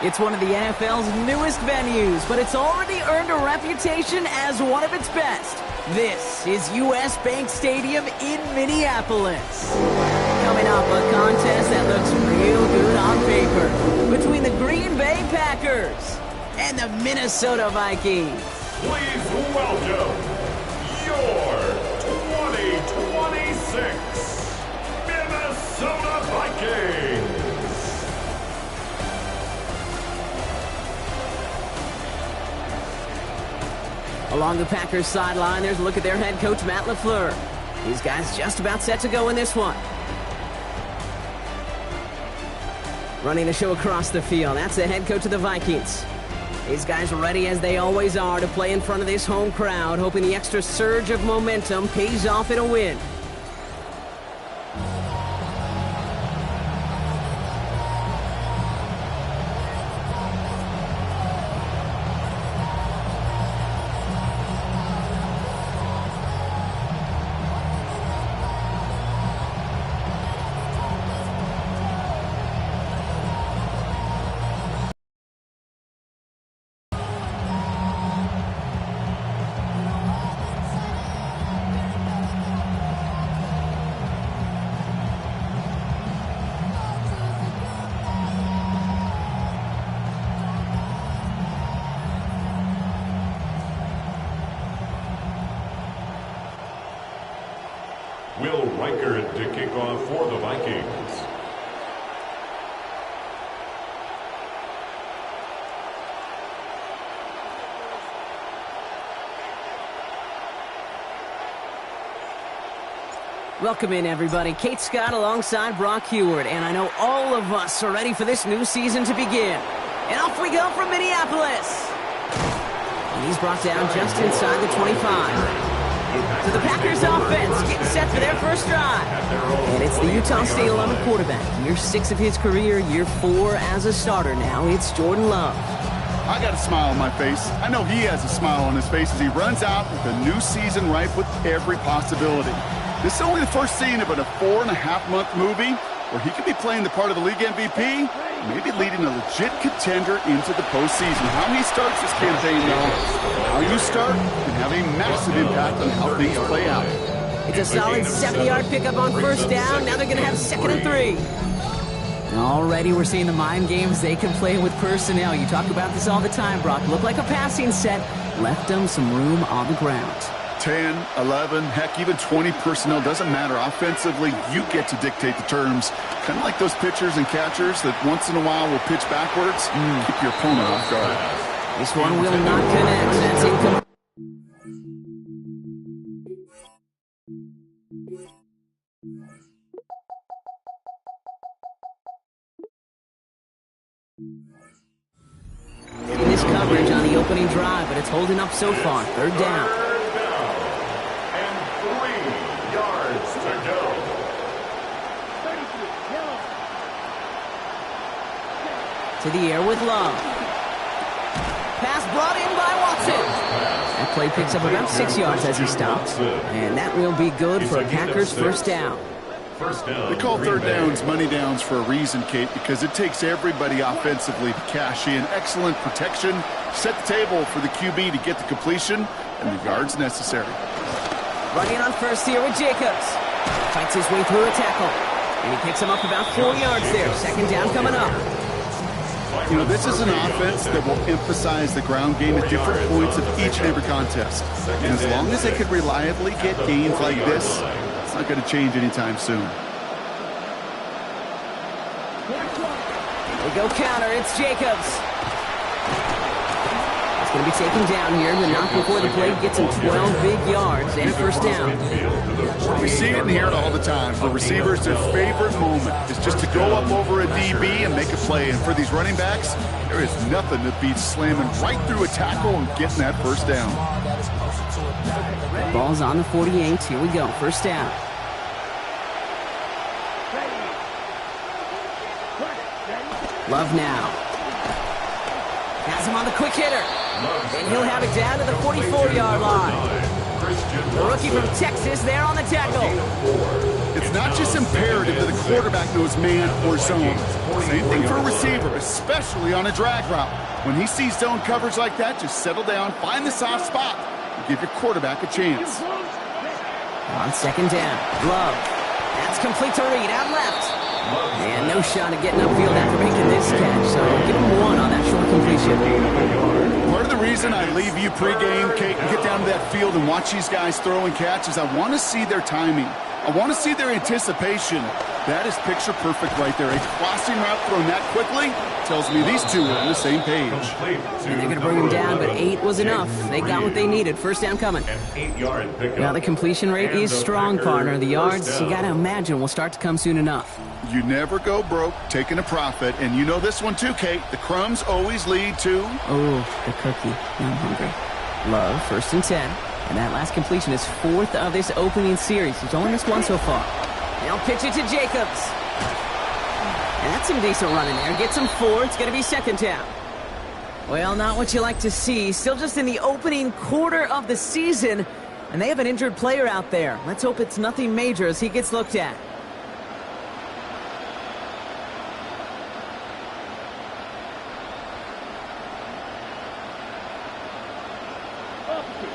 It's one of the NFL's newest venues, but it's already earned a reputation as one of its best. This is U.S. Bank Stadium in Minneapolis. Coming up, a contest that looks real good on paper between the Green Bay Packers and the Minnesota Vikings. Please welcome your 2026 Minnesota Vikings. Along the Packers sideline, there's a look at their head coach, Matt LaFleur. These guys just about set to go in this one. Running the show across the field, that's the head coach of the Vikings. These guys are ready as they always are to play in front of this home crowd, hoping the extra surge of momentum pays off in a win. Will Reichert to kick off for the Vikings. Welcome in, everybody. Kate Scott alongside Brock Heward, and I know all of us are ready for this new season to begin. And off we go from Minneapolis. And he's brought down just inside the 25. So the Packers offense getting set for their first drive. And it's the Utah State 11 quarterback. Year 6 of his career, year 4 as a starter now. It's Jordan Love. I got a smile on my face. I know he has a smile on his face as he runs out with a new season ripe with every possibility. This is only the first scene of a 4.5-month movie where he could be playing the part of the league MVP, maybe leading a legit contender into the postseason. How he starts this campaign, though, how you start can have a massive impact on how things play out. It's a solid 70-yard pickup on first down. Now they're going to have 2nd and 3. Already we're seeing the mind games they can play with personnel. You talk about this all the time, Brock. Looked like a passing set. Left them some room on the ground. 10, 11, heck, even 20 personnel, doesn't matter. Offensively, you get to dictate the terms. Kind of like those pitchers and catchers that once in a while will pitch backwards. Keep your opponent off guard. This one will not connect. That's incomplete. This coverage on the opening drive, but it's holding up so far. 3rd down. To the air with Love. Pass brought in by Watson. That play picks up about 6 yards as he stops. And that will be good for a Packers first down. They call 3rd downs money downs for a reason, Kate, because it takes everybody offensively to cash in. Excellent protection. Set the table for the QB to get the completion and the yards necessary. Running on first here with Jacobs. Fights his way through a tackle. And he picks him up about 4 yards there. 2nd down coming up. You know, this is an offense that will emphasize the ground game at different points of each and every contest. And as long as they can reliably get gains like this, it's not going to change anytime soon. They go counter. It's Jacobs. It's going to be taken down here. The knock before the play gets him 12 big yards and first down. We see it and hear it all the time. For receivers, their favorite moment is just to go up over a DB and make a play. And for these running backs, there is nothing that beats slamming right through a tackle and getting that first down. Ball's on the 48. Here we go. First down. Love now. Has him on the quick hitter. And he'll have it down to the 44-yard line. The rookie from Texas there on the tackle. It's not just imperative that the quarterback knows man or zone. Same thing for a receiver, especially on a drag route. When he sees zone coverage like that, just settle down, find the soft spot, and give your quarterback a chance. On second down, Love. That's complete to Reed, out left. And no shot at getting upfield after making this catch, so give him one on that short completion. Part of the reason I leave you pregame, Kate, and get down to that field and watch these guys throw and catch is I want to see their timing. I want to see their anticipation. That is picture perfect right there. A crossing route thrown that quickly tells me these two are on the same page. And they're going to bring him down, but 8 was enough. They got what they needed. First down coming. Now the completion rate is strong, partner. The yards, you got to imagine, will start to come soon enough. You never go broke taking a profit, and you know this one too, Kate. The crumbs always lead to... Oh, the cookie. Now I'm hungry. Love, first and 10. And that last completion is 4th of this opening series. He's only missed one so far. They'll pitch it to Jacobs. And that's some decent running there. Gets him 4. It's going to be second down. Well, not what you like to see. Still just in the opening quarter of the season. And they have an injured player out there. Let's hope it's nothing major as he gets looked at.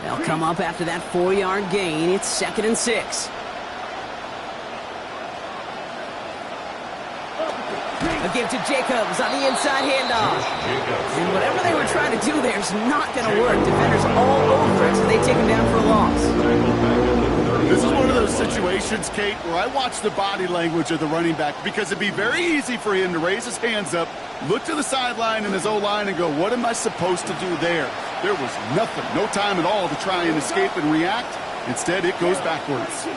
They'll come up after that 4-yard gain. It's second and 6. A give to Jacobs on the inside handoff. And whatever they were trying to do there is not going to work. Defenders all over it, so they take him down for a loss. This is one of those situations, Kate, where I watch the body language of the running back because it'd be very easy for him to raise his hands up, look to the sideline and his O-line and go, what am I supposed to do there? There was nothing, no time at all to try and escape and react. Instead, it goes backwards.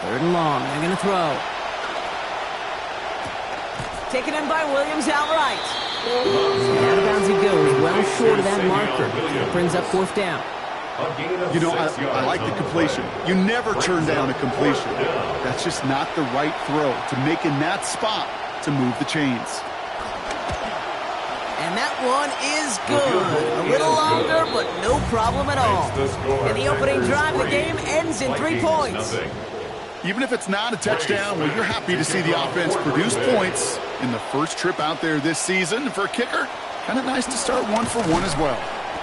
Third and long. They're going to throw. Taken in by Williams outright. And out of bounds he goes, well short of that marker. That brings up 4th down. You know, I like the completion. You never turn down a completion. That's just not the right throw to make in that spot to move the chains. And that one is good. A little longer, but no problem at all. And the opening drive of the game ends in 3 points. Even if it's not a touchdown, well, you're happy to see the offense produce points in the first trip out there this season. For a kicker, kind of nice to start 1 for 1 as well.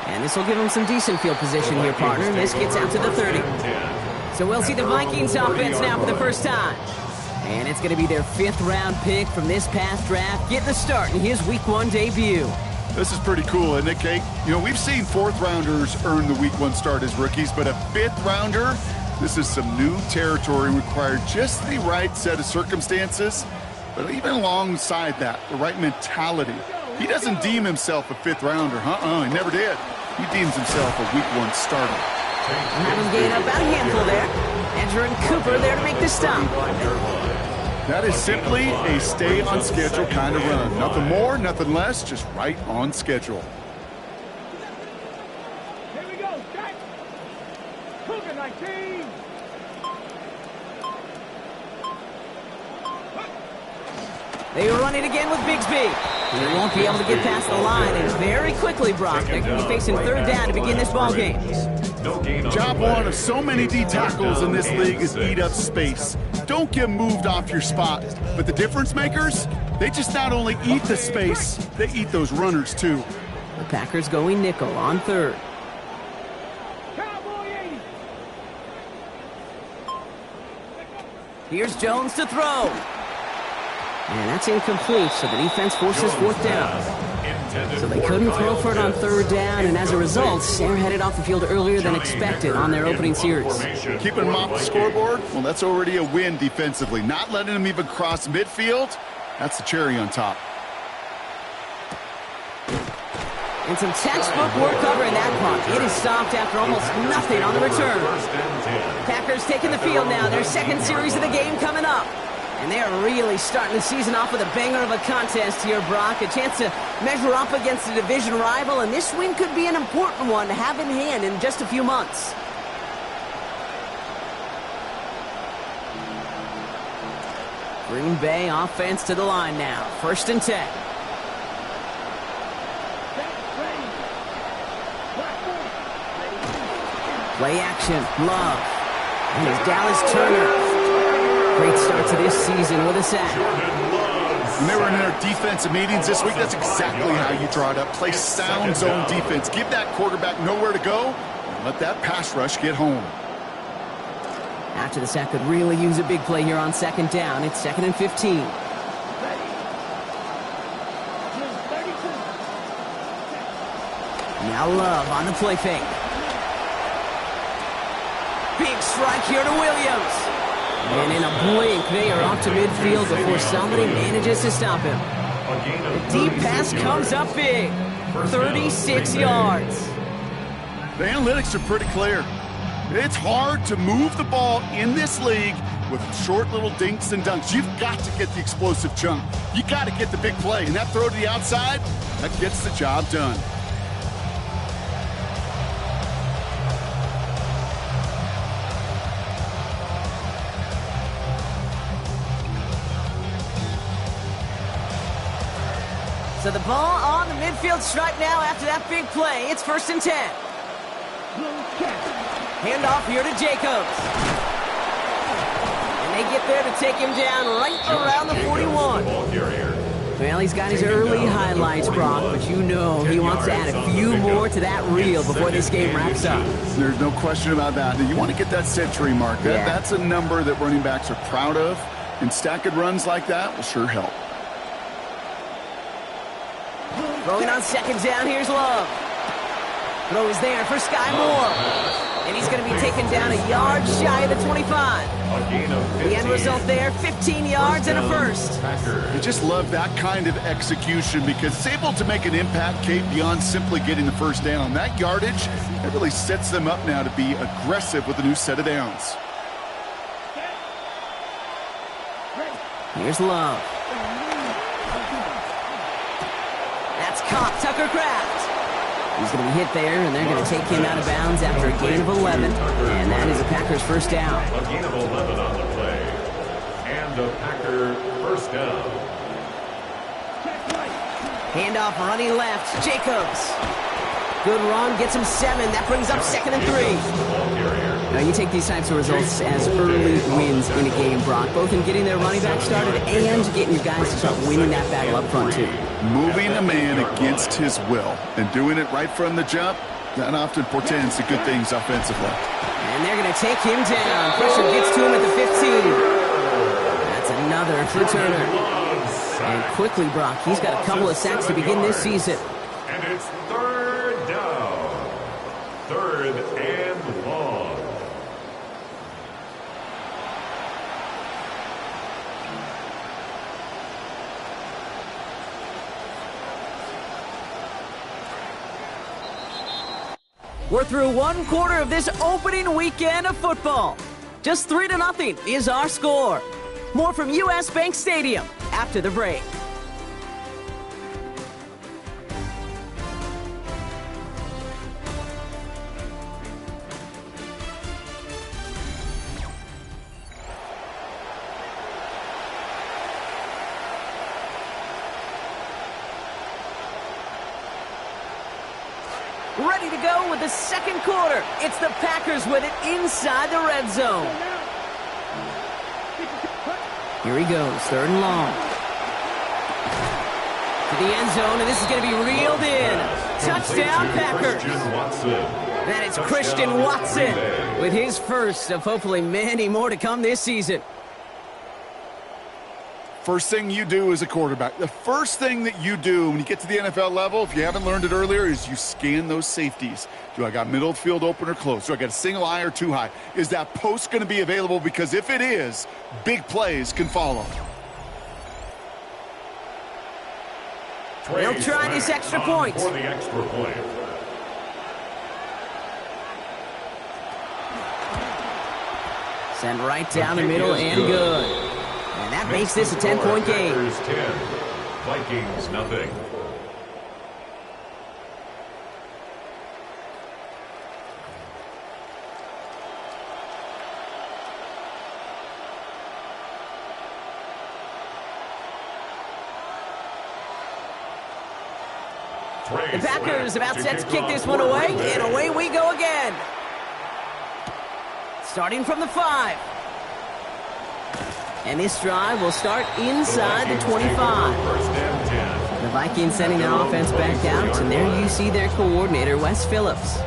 And this will give him some decent field position here, partner. And this gets out to the 30. So we'll see the Vikings offense now for the first time. And it's going to be their 5th-round pick from this past draft, getting the start in his Week 1 debut. This is pretty cool, isn't it, Kate? You know, we've seen 4th-rounders earn the Week 1 start as rookies, but a 5th-rounder, this is some new territory, required just the right set of circumstances, but even alongside that, the right mentality. He doesn't deem himself a 5th-rounder. He never did. He deems himself a Week 1 starter. Having gained about a handful there. Andrew and Cooper there to make the stop. That is simply a stay-on-schedule kind of run. Nothing more, nothing less, just right on schedule. Here we go, Jack. Cougar 19. They run it again with Bigsby. He won't be able to get past the line, and very quickly, Brock, they're going to be facing 3rd down to begin this ball game. Job 1 of so many D tackles in this league is eat up space. Don't get moved off your spot. But the difference makers, they just not only eat the space, they eat those runners too. The Packers going nickel on 3rd. Here's Jones to throw. And that's incomplete, so the defense forces 4th down. So they couldn't throw for it on 3rd down, and as a result, they're headed off the field earlier than expected on their opening series. Keeping them off the scoreboard, well, that's already a win defensively. Not letting them even cross midfield, that's the cherry on top. And some textbook work covering that punt. It is stopped after almost nothing on the return. Packers taking the field now. Their 2nd series of the game coming up. And they are really starting the season off with a banger of a contest here, Brock. A chance to measure up against a division rival, and this win could be an important one to have in hand in just a few months. Green Bay offense to the line now. 1st and 10. Play action. Love. And there's Dallas Turner. Great start to this season with a sack. When they were in their defensive meetings this week, that's exactly how you draw it up. Play sound zone defense. Give that quarterback nowhere to go, and let that pass rush get home. After the sack, could really use a big play here on second down. It's 2nd and 15. Now Love on the play fake. Big strike here to Williams. And in a blink, they are off to midfield before somebody manages to stop him. The deep pass comes up big. 36 yards. The analytics are pretty clear. It's hard to move the ball in this league with short little dinks and dunks. You've got to get the explosive chunk. You got to get the big play. And that throw to the outside, that gets the job done. So the ball on the midfield stripe now after that big play. It's 1st and 10. Handoff here to Jacobs. And they get there to take him down right around the 41. Well, he's got his early highlights, Brock, but you know he wants to add a few more to that reel before this game wraps up. There's no question about that. You want to get that century mark. That's a number that running backs are proud of, and stacking runs like that will sure help. Throwing on second down, here's Love. Throw is there for Sky Moore. And he's going to be taken down a yard shy of the 25. The end result there, 15 yards and a first. I just love that kind of execution because it's able to make an impact, Kate, beyond simply getting the first down. On that yardage, it really sets them up now to be aggressive with a new set of downs. Here's Love. That's caught, Tucker Kraft. He's going to be hit there, and they're going to take him out of bounds after a gain of 11. And that is a Packers first down. A gain of 11 on the play. And a Packer first down. Handoff running left, Jacobs. Good run, gets him 7. That brings up 2nd and 3. Now, you take these types of results as early wins in a game, Brock, both in getting their running back started and getting your guys to start winning that battle up front, too. Moving a man against his will and doing it right from the jump, that often portends to good things offensively. And they're going to take him down. Pressure gets to him at the 15. That's another returner. And quickly, Brock, he's got a couple of sacks to begin this season. And it's 3rd down. 3rd and long. We're through one quarter of this opening weekend of football. Just 3-0 is our score. More from U.S. Bank Stadium after the break. Ready to go with the second quarter. It's the Packers with it inside the red zone. Here he goes, 3rd and long. To the end zone, and this is going to be reeled in. Touchdown, Packers. That is Christian Watson with his first of hopefully many more to come this season. First thing you do as a quarterback, the first thing that you do when you get to the NFL level, if you haven't learned it earlier, is you scan those safeties. Do I got middle of the field open or close? Do I got a single high or two high? Is that post going to be available? Because if it is, big plays can follow. They'll try this extra point. For the extra point. Send right down the middle and good. And that makes this a 10-point game. Packers 10, Vikings nothing. The Packers about set to kick this one away, and away we go again. Starting from the 5. And this drive will start inside the 25. First and 10. The Vikings sending their offense back out, and there you see their coordinator, Wes Phillips.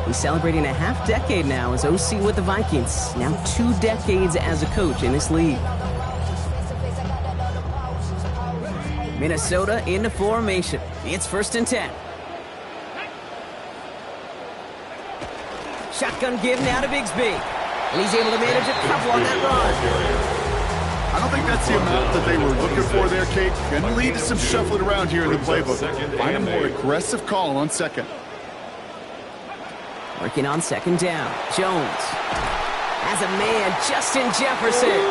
He's celebrating a half-decade now as OC with the Vikings. Now 2 decades as a coach in this league. Minnesota into formation. It's 1st and 10. Shotgun give now to Bigsby. And he's able to manage a couple on that run. I don't think that's the amount that they were looking for there, Kate. Going to lead to some shuffling around here in the playbook. Find a more aggressive call on second. Working on 2nd down. Jones has a man, Justin Jefferson.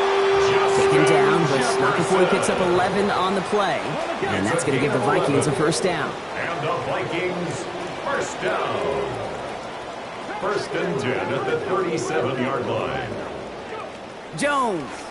Taken down, but not before he picks up 11 on the play. And that's going to give the Vikings a 1st down. And the Vikings, 1st down. 1st and 10 at the 37-yard line. Jones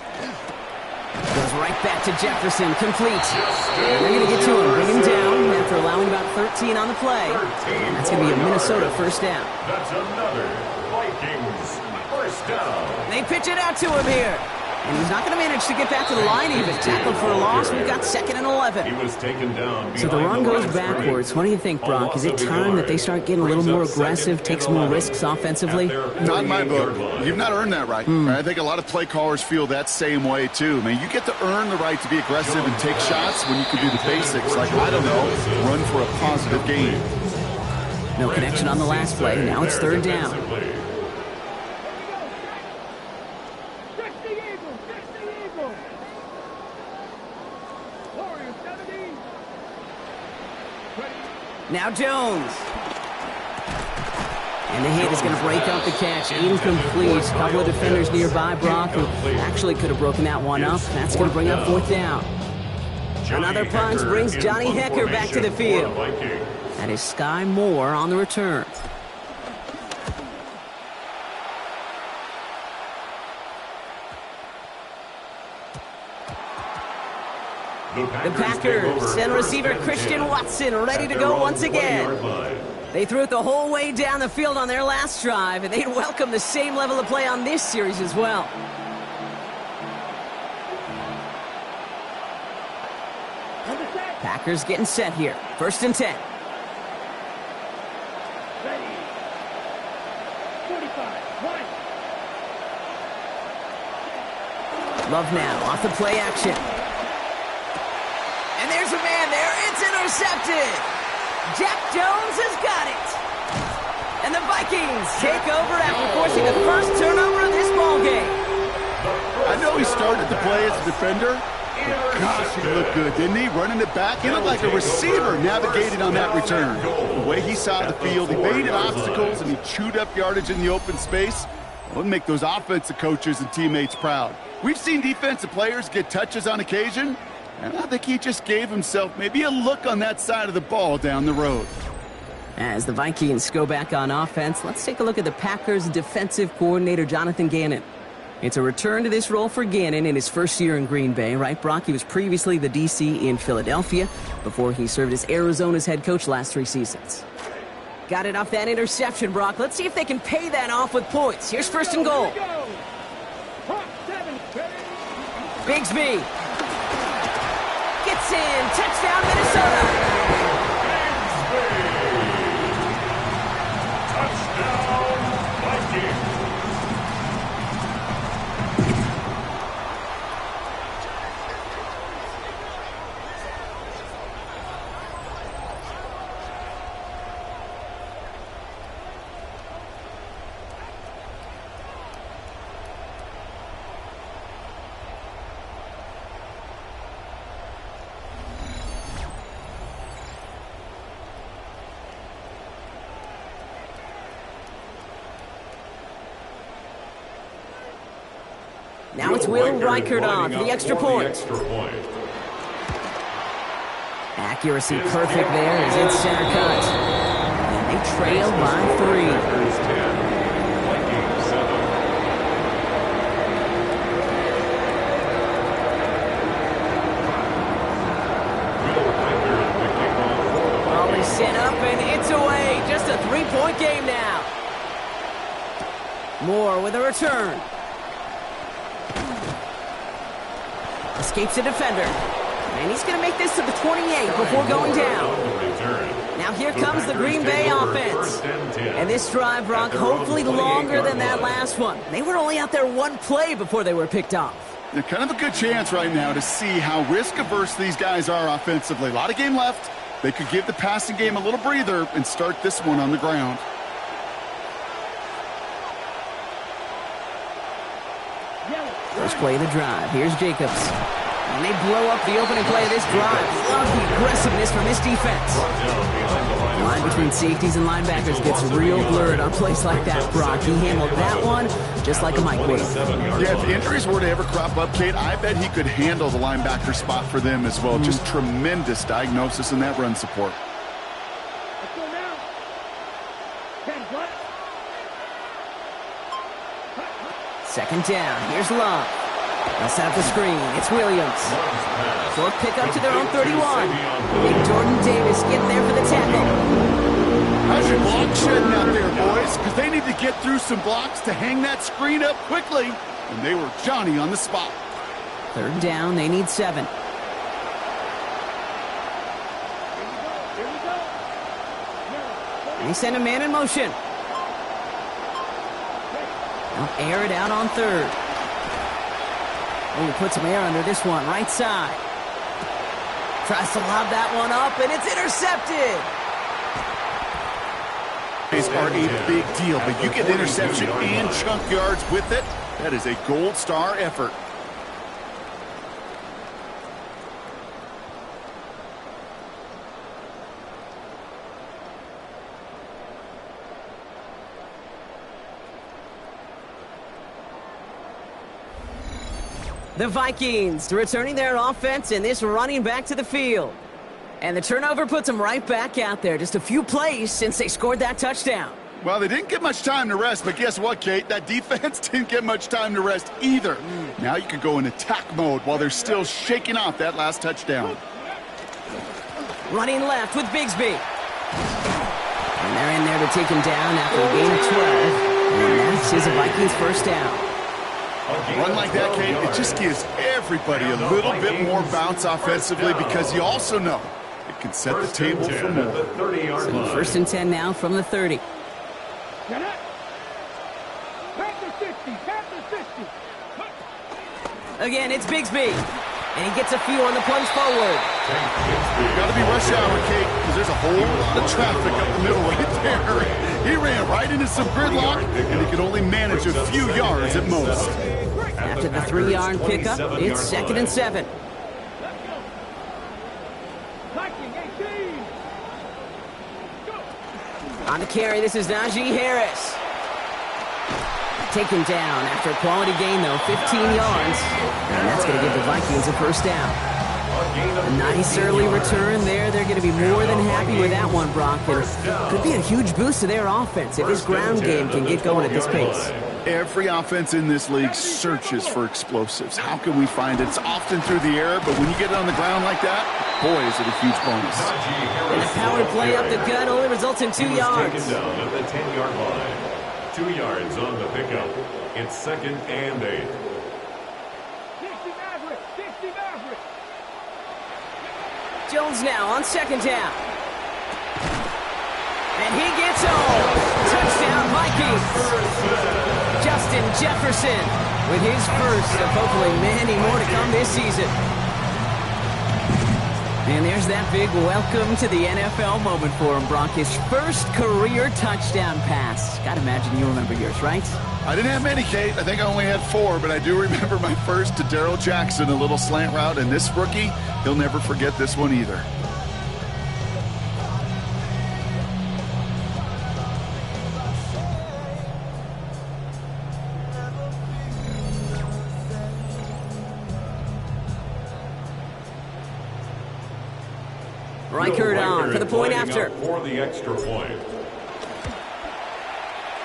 goes right back to Jefferson, complete. And they're going to get to him, bring him down after allowing about 13 on the play. And that's going to be a Minnesota 1st down. That's another Vikings 1st down. They pitch it out to him here. And he's not going to manage to get back to the line even. Tackled for a loss. We've got 2nd and 11. He was taken down. So the run goes backwards. What do you think, Brock? Is it time that they start getting a little more aggressive, take some more risks offensively? Not in my book. You've not earned that right. I think a lot of play callers feel that same way, too. I mean, you get to earn the right to be aggressive and take shots when you can do the basics, like, I don't know, run for a positive gain. No connection on the last play. Now it's 3rd down. Now Jones. And the hit is going to break up the catch. Incomplete. A couple of defenders nearby, Brock, who actually could have broken that one up. That's going to bring up 4th down. Another punt brings Johnny Hecker back to the field. That is Sky Moore on the return. The Packers send receiver Christian Watson ready to go once again. They threw it the whole way down the field on their last drive, and they'd welcome the same level of play on this series as well. Packers getting set here. 1st and 10. Ready. 45. Love now off the play action. And there's a man there. It's intercepted. Jack Jones has got it. And the Vikings take over after forcing the first turnover of this ballgame. I know he started the play as a defender, but gosh, he looked good, didn't he? Running it back. He looked like a receiver navigating on that return. The way he saw the field, he baited obstacles, and he chewed up yardage in the open space. It would make those offensive coaches and teammates proud. We've seen defensive players get touches on occasion, and I think he just gave himself maybe a look on that side of the ball down the road. As the Vikings go back on offense, let's take a look at the Packers defensive coordinator, Jonathan Gannon. It's a return to this role for Gannon in his first year in Green Bay, right, Brock? He was previously the DC in Philadelphia before he served as Arizona's head coach last 3 seasons. Got it off that interception, Brock. Let's see if they can pay that off with points. Here's 1st and goal. Bigsby gets in. Touchdown, Minnesota. Touchdown, Vikings. Now it's Will Reichert on for the extra point. Accuracy perfect there as it's center cut. And they trail by 3. Ball is set up and it's away. Just a 3-point game now. Moore with a return. Escapes a defender. And he's going to make this to the 28 before going down. Now here comes the Green Bay offense. And this drive, Brock, hopefully longer than that last one. They were only out there one play before they were picked off. They're kind of a good chance right now to see how risk-averse these guys are offensively. A lot of game left. They could give the passing game a little breather and start this one on the ground. First play of the drive. Here's Jacobs. And they blow up the opening play of this drive. Love the aggressiveness from this defense. The line between safeties and linebackers gets real blurred on plays like that, Brock. He handled that one just like a microwave. Yeah, if injuries were to ever crop up, Kate, I bet he could handle the linebacker spot for them as well. Just tremendous diagnosis in that run support. Let's go now. 10 plus. Second down. Here's Love. They'll set up the screen. It's Williams. Short pickup to their own 31. Big Jordan Davis getting there for the tackle. How's your block shedding out there, boys? Because they need to get through some blocks to hang that screen up quickly. And they were Johnny on the spot. Third down. They need 7. They send a man in motion. They'll air it out on third. Oh, he puts some air under this one, right side. Tries to lob that one up, and it's intercepted. These are a big deal, but you get the interception and chunk yards with it. That is a gold star effort. The Vikings returning their offense and this running back to the field. And the turnover puts them right back out there. Just a few plays since they scored that touchdown. Well, they didn't get much time to rest, but guess what, Kate? That defense didn't get much time to rest either. Now you can go in attack mode while they're still shaking off that last touchdown. Running left with Bigsby. And they're in there to take him down after a gain of 12. And that is a Vikings first down. A run like that, Kate, it just gives everybody a little bit more bounce offensively because you also know it can set the table for more. So first and 10 now from the 30. Get up. Past the 50. Past the 50. Again, it's Bigsby. And he gets a few on the plunge forward. Got to be rush hour, Kate, because there's a whole lot of traffic up the middle right there. He ran right into some gridlock, and he could only manage a few yards at most. After the 3-yard pickup, it's 2nd and 7. On the carry, this is Najee Harris. Taken down after a quality gain, though, 15 yards. And that's going to give the Vikings a first down. A nice early return there. They're going to be more than happy with that one, Brock. And could be a huge boost to their offense if this ground game can get going at this pace. Every offense in this league searches for explosives. How can we find it? It's often through the air, but when you get it on the ground like that, boy, is it a huge bonus. And the power play up the gut only results in 2 yards. Taken down at the 10-yard line. 2 yards on the pickup. It's 2nd and 8. 60 Maverick. 60 Maverick. Jones now on 2nd down. And he gets home. Touchdown Vikings. Justin Jefferson with his first of hopefully many more to come this season. And there's that big welcome to the NFL moment for him, Brock. His first career touchdown pass. Gotta imagine you remember yours, right? I didn't have many, Kate. I think I only had 4, but I do remember my first to Darrell Jackson, a little slant route. And this rookie, he'll never forget this one either. Reichert on for the point after. For the extra point.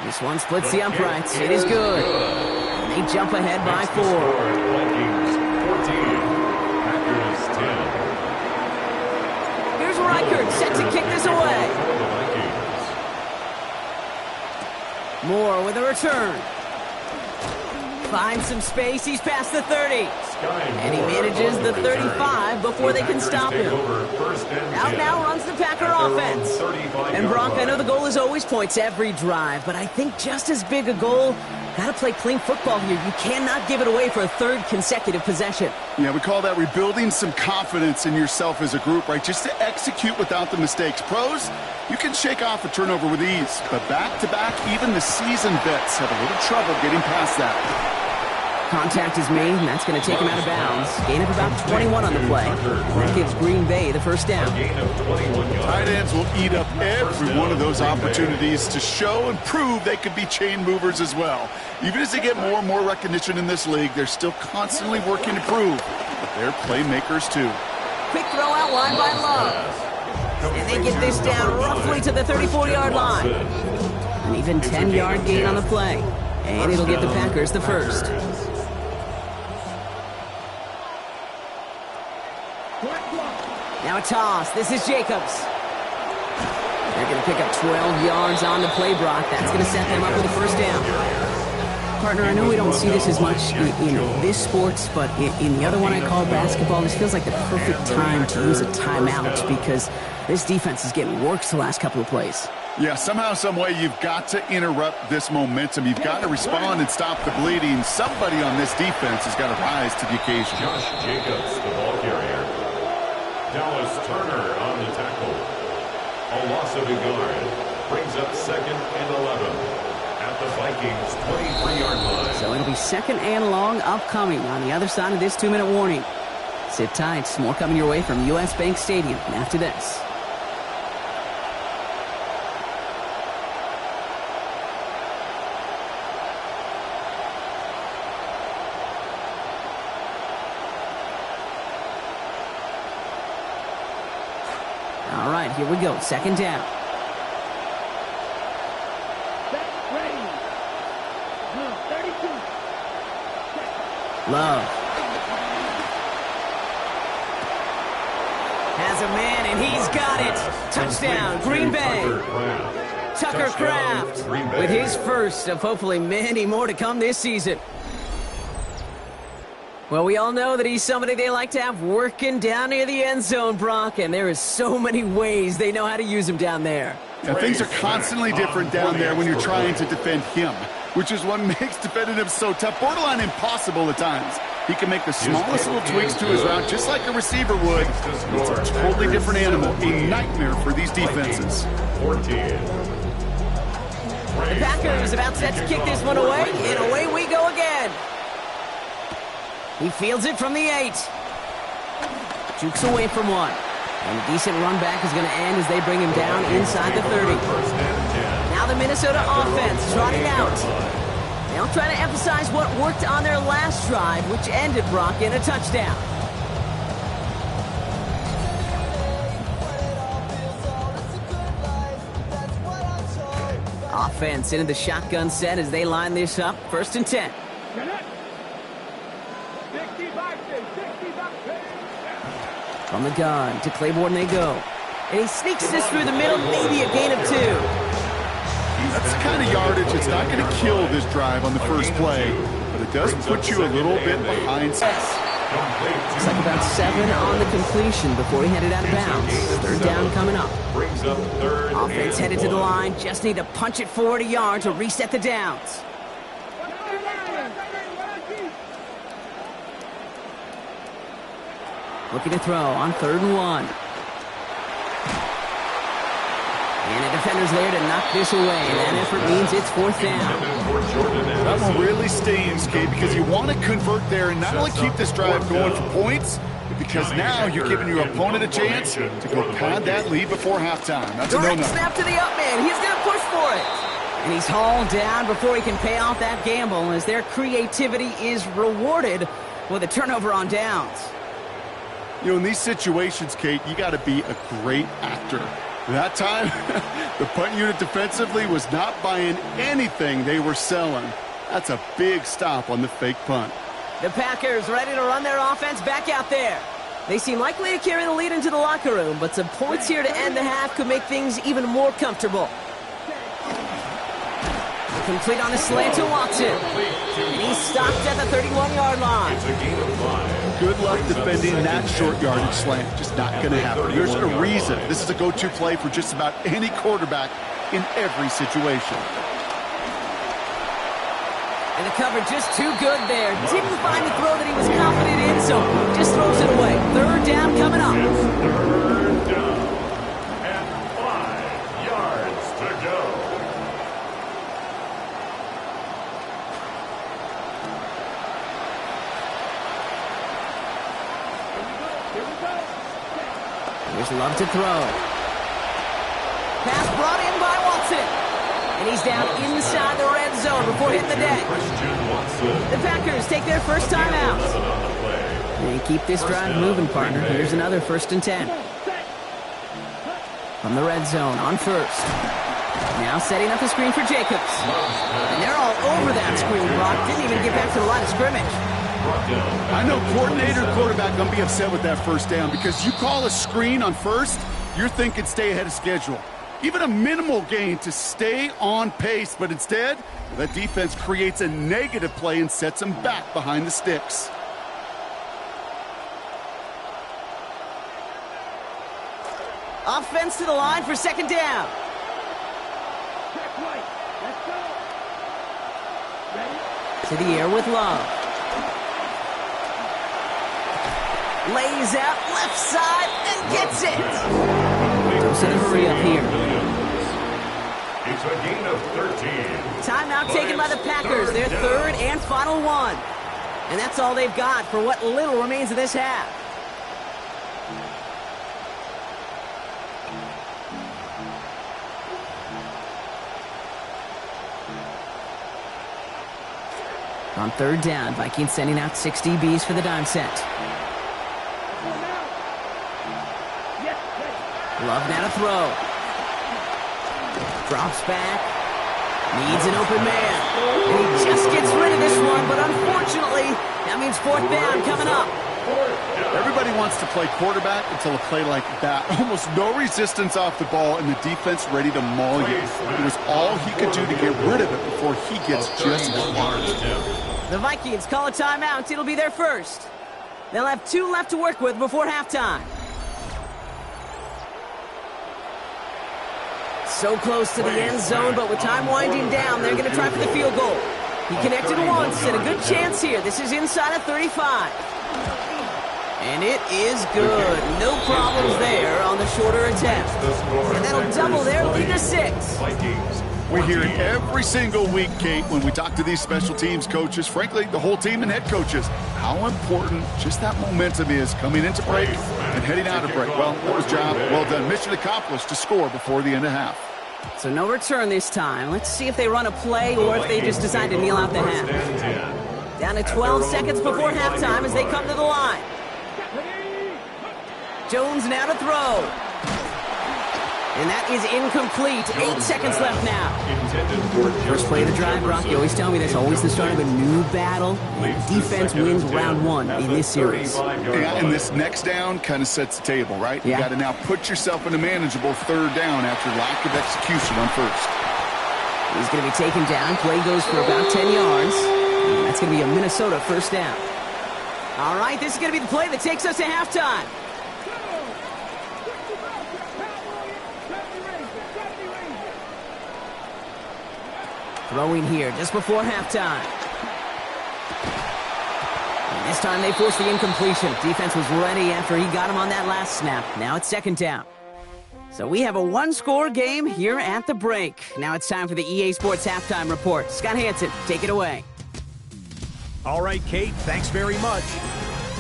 This one splits the uprights. It is good. They jump ahead by 4. Vikings 14. Packers 10. Here's Reichert set to kick this away. Moore with a return. Finds some space. He's past the 30. And he manages the 35 before they can stop him. Out now runs the Packer offense. And Brock, I know the goal is always points every drive, but I think just as big a goal, got to play clean football here. You cannot give it away for a third consecutive possession. Yeah, we call that rebuilding some confidence in yourself as a group, right? Just to execute without the mistakes. Pros, you can shake off a turnover with ease, but back-to-back, even the seasoned vets have a little trouble getting past that. Contact is made, and that's going to take him out of bounds. Gain of about 21 on the play. And that gives Green Bay the first down. Tight ends will eat up every one of those opportunities to show and prove they could be chain movers as well. Even as they get more and more recognition in this league, they're still constantly working to prove that they're playmakers too. Quick throw out line by Love. And they get this down roughly to the 34-yard line. An even 10-yard gain on the play. And it'll get the Packers the first. Now a toss. This is Jacobs. They're going to pick up 12 yards on the play, Brock. That's going to set them up with a first down. Partner, I know we don't see this as much in this sports, but in the other one I call basketball, this feels like the perfect time to use a timeout because this defense is getting worked the last couple of plays. Yeah, somehow, some way, you've got to interrupt this momentum. You've got to respond and stop the bleeding. Somebody on this defense has got to rise to the occasion. Josh Jacobs, the ball carrier. Dallas Turner on the tackle. A loss of a yard. Brings up 2nd and 11 at the Vikings' 23-yard line. So it'll be 2nd and long upcoming on the other side of this 2-minute warning. Sit tight. More coming your way from U.S. Bank Stadium after this. All right, here we go. 2nd down. Love. Has a man, and he's got it. Touchdown, Green Bay. Tucker Kraft with his first of hopefully many more to come this season. Well, we all know that he's somebody they like to have working down near the end zone, Brock, and there is so many ways they know how to use him down there. Yeah, things are constantly different down there when you're trying to defend him, which is what makes defending him so tough, borderline impossible at times. He can make the smallest little tweaks to his route, just like a receiver would. It's a totally different animal, a nightmare for these defenses. 14. The Packers about set to kick this one away, and away we go again. He fields it from the 8. Jukes away from one. And a decent run back is going to end as they bring him down inside the 30. Now the Minnesota offense trotting out. They'll try to emphasize what worked on their last drive, which ended, Brock, in a touchdown. Offense into the shotgun set as they line this up. 1st and 10. From the gun to Claiborne they go. And he sneaks this through the middle, maybe a gain of 2. That's the kind of yardage it's not going to kill this drive on the first play, but it does put you a little bit behind. Looks like about 7 on the completion before he headed out of bounds. 3rd down coming up. Offense headed to the line. Just need to punch it forward a yard to reset the downs. Looking to throw on 3rd and 1. And the defender's there to knock this away. And that effort means it's 4th down. That one really stings, Kate, because you want to convert there and not only keep this drive going for points, but because now you're giving your opponent a chance to go pad that lead before halftime. That's a no-no. Direct snap to the up man. He's going to push for it. And he's hauled down before he can pay off that gamble as their creativity is rewarded with a turnover on downs. You know, in these situations, Kate, you got to be a great actor. That time, the punt unit defensively was not buying anything they were selling. That's a big stop on the fake punt. The Packers ready to run their offense back out there. They seem likely to carry the lead into the locker room, but some points here to end the half could make things even more comfortable. Complete on a slant to Watson. And he's stopped at the 31-yard line. It's a gain of 5. Good luck defending that short yardage slant. Just not going to happen. There's a reason this is a go-to play for just about any quarterback in every situation. And the cover just too good there. Didn't find the throw that he was confident in, so just throws it away. Third down coming up. It's third down. And 5 yards to go. Here's Love to throw. Pass brought in by Watson. And he's down inside the red zone before hitting the deck. The Packers take their first time out. They keep this drive moving, partner. Here's another 1st and 10. From the red zone on first. Now setting up the screen for Jacobs. And they're all over that screen, Brock. Didn't even get back to the line of scrimmage. I know coordinator quarterback going to be upset with that first down because you call a screen on first, you're thinking stay ahead of schedule. Even a minimal gain to stay on pace, but instead, that defense creates a negative play and sets them back behind the sticks. Offense to the line for 2nd down. To the air with Love. Lays out left side and gets it. Goes in a hurry up here. It's a gain of 13. Timeout taken by the Packers. Their third and final one. And that's all they've got for what little remains of this half. On 3rd down, Vikings sending out 6 DBs for the dime set. Love now to throw. Drops back. Needs an open man. And he just gets rid of this one, but unfortunately, that means 4th down coming up. Everybody wants to play quarterback until a play like that. Almost no resistance off the ball and the defense ready to maul you. It was all he could do to get rid of it before he gets just clocked. The Vikings call a timeout. It'll be their first. They'll have 2 left to work with before halftime. So close to the end zone, but with time winding down, they're going to try for the field goal. He connected once, and a good chance here. This is inside of 35. And it is good. No problems there on the shorter attempt. And that'll double their lead to 6. We hear it every single week, Kate, when we talk to these special teams coaches, frankly, the whole team and head coaches, how important just that momentum is coming into break and heading out of break. Well, that was job well done. Mission accomplished to score before the end of half. So no return this time. Let's see if they run a play or if they just decide to kneel out the half. Down to 12 seconds before halftime as they come to the line. Jones now to throw. And that is incomplete. 8 seconds left now. First play of the drive, Brock. You always tell me that's always the start of a new battle. And defense wins round 1 in this series. Yeah, and this next down kind of sets the table, right? Yeah. You got to now put yourself in a manageable 3rd down after lack of execution on first. He's going to be taken down. Play goes for about 10 yards. And that's going to be a Minnesota 1st down. All right, this is going to be the play that takes us to halftime. Throwing here just before halftime. And this time they forced the incompletion. Defense was ready after he got him on that last snap. Now it's 2nd down. So we have a 1-score game here at the break. Now it's time for the EA Sports Halftime Report. Scott Hansen, take it away. All right, Kate, thanks very much.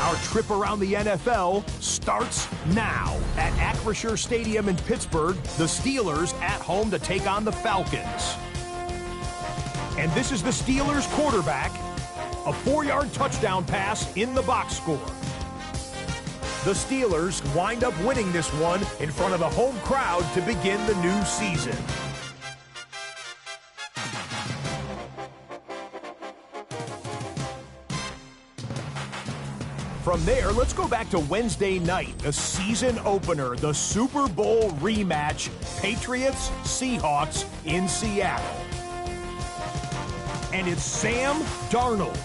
Our trip around the NFL starts now. At Acrisure Stadium in Pittsburgh, the Steelers at home to take on the Falcons. And this is the Steelers quarterback. A 4-yard touchdown pass in the box score. The Steelers wind up winning this one in front of the home crowd to begin the new season. From there, let's go back to Wednesday night, the season opener, the Super Bowl rematch, Patriots-Seahawks in Seattle. and it's Sam Darnold.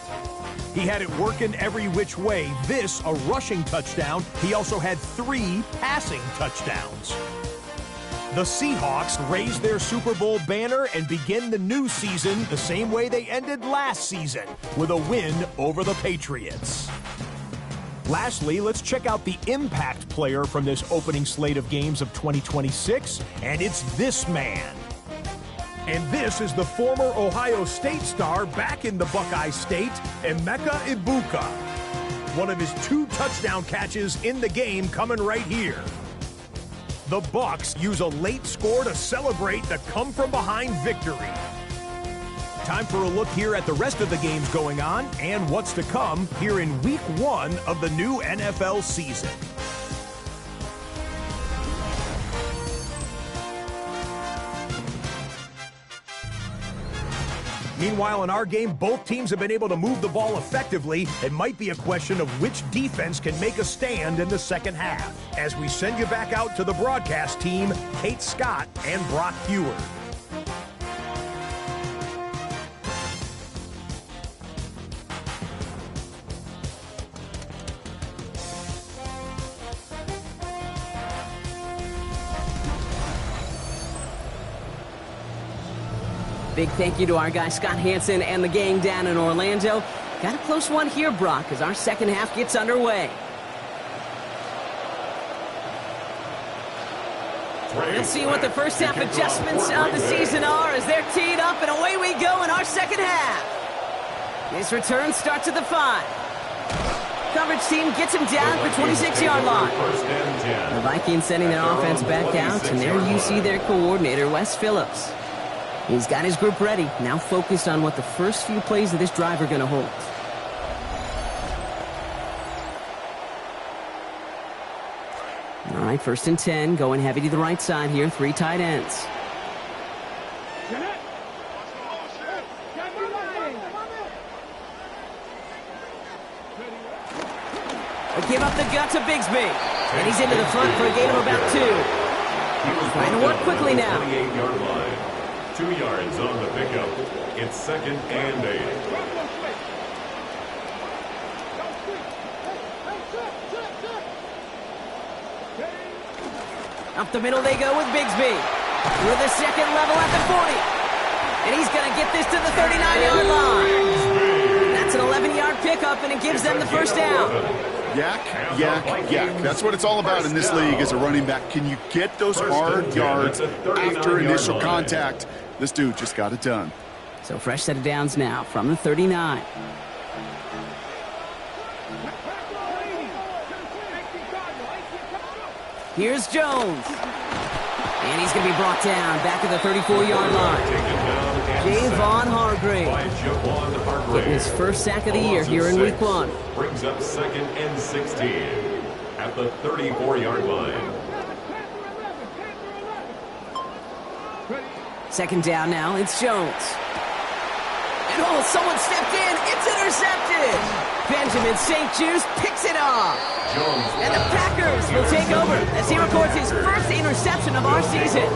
He had it working every which way. This, a rushing touchdown. He also had 3 passing touchdowns. The Seahawks raise their Super Bowl banner and begin the new season the same way they ended last season, with a win over the Patriots. Lastly, let's check out the impact player from this opening slate of games of 2026, and it's this man. And this is the former Ohio State star back in the Buckeye State, Emeka Ibuka. One of his 2 touchdown catches in the game coming right here. The Bucs use a late score to celebrate the come-from-behind victory. Time for a look here at the rest of the games going on and what's to come here in Week 1 of the new NFL season. Meanwhile, in our game, both teams have been able to move the ball effectively. It might be a question of which defense can make a stand in the second half. As we send you back out to the broadcast team, Kate Scott and Brock Heward. Big thank you to our guy Scott Hansen and the gang down in Orlando. Got a close one here, Brock, as our second half gets underway. Let's see what the first half adjustments of the season are as they're teed up, and away we go in our second half. This return starts at the 5. Coverage team gets him down at the 26-yard line. The Vikings sending their offense back out, and there you see their coordinator, Wes Phillips. He's got his group ready, now focused on what the first few plays of this drive are going to hold. All right, 1st and 10, going heavy to the right side here, 3 tight ends. They give up the gut to Bigsby, and he's into the front for a gain of about 2. Trying to work quickly now. 28-yard line. 2 yards on the pickup. It's 2nd and 8. Up the middle they go with Bigsby. Through the second level at the 40. And he's going to get this to the 39-yard line. That's an 11-yard pickup, and it gives them the first down. Yak, yak, yak. That's what it's all about in this league as a running back. Can you get those hard yards after initial contact? This dude just got it done. So fresh set of downs now from the 39. Here's Jones. And he's going to be brought down back at the 34-yard line. Javon Hargrave getting his first sack of the year here in Week 1. Brings up 2nd and 16 at the 34-yard line. 2nd down now, it's Jones. And oh, someone stepped in, it's intercepted! Benjamin St. Juice picks it off. And the Packers will take over as he records his first interception of our season.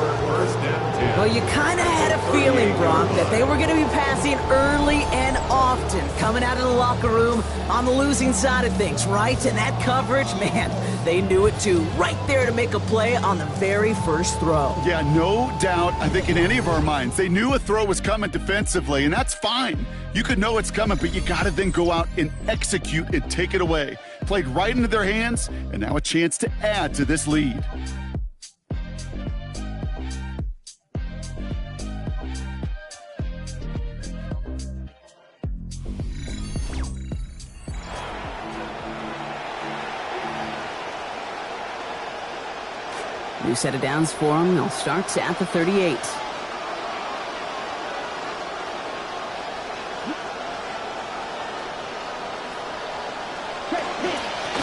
Well, you kind of had a feeling, Brock, that they were going to be passing early and often, coming out of the locker room on the losing side of things, right? And that coverage, man, they knew it too. Right there to make a play on the very first throw. Yeah, no doubt. I think in any of our minds, they knew a throw was coming defensively, and that's fine. You could know it's coming, but you got to then go out and execute and take it away. Played right into their hands, and now a chance to add to this lead. New set of downs for him. They'll start at the 38.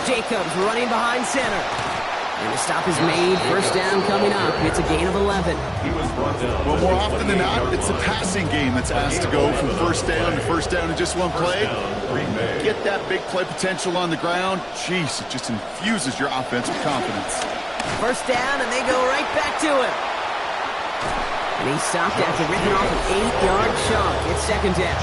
Jacobs running behind center. And the stop is made. First down coming up. It's a gain of 11. Well, more often than not, it's the passing game that's asked to go from first down in just one play. Get that big play potential on the ground. Jeez, it just infuses your offense with confidence. First down, and they go right back to him. And he stopped after ripping off an 8-yard chunk. It's second down.